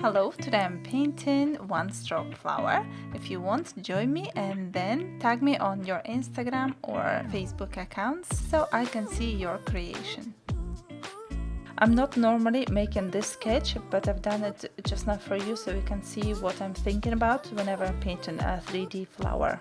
Hello, today I'm painting one stroke flower. If you want, join me and then tag me on your Instagram or Facebook accounts so I can see your creation. I'm not normally making this sketch, but I've done it just now for you so you can see what I'm thinking about whenever I'm painting a 3D flower.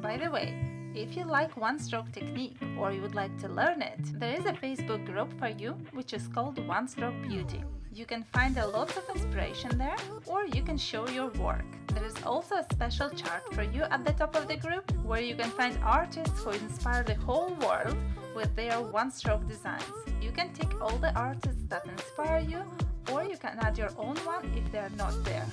By the way, if you like one stroke technique or you would like to learn it, there is a Facebook group for you which is called One Stroke Beauty. You can find a lot of inspiration there, or you can show your work. There is also a special chart for you at the top of the group where you can find artists who inspire the whole world with their one-stroke designs. You can tick all the artists that inspire you, or you can add your own one if they are not there.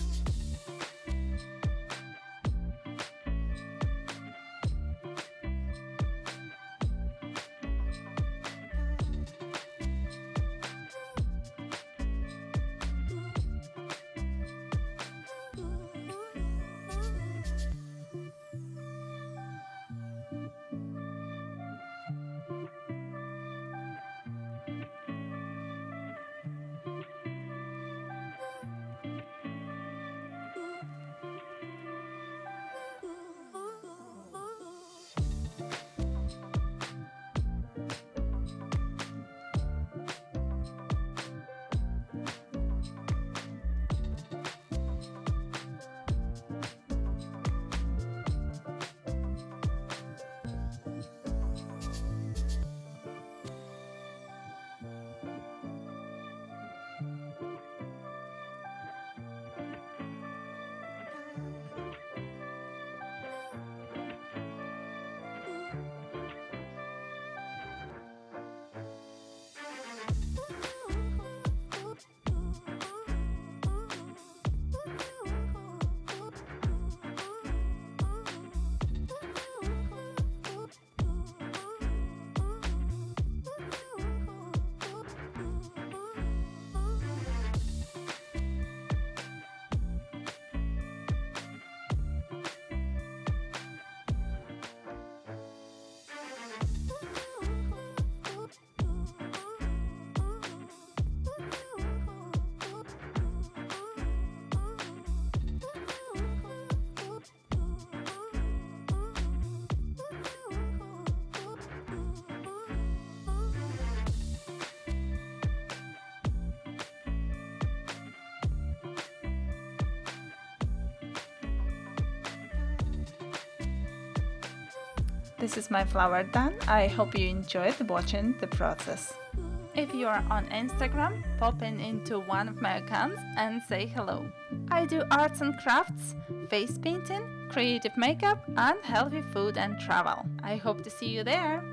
This is my flower done. I hope you enjoyed watching the process. If you are on Instagram, pop into one of my accounts and say hello. I do arts and crafts, face painting, creative makeup, and healthy food and travel. I hope to see you there.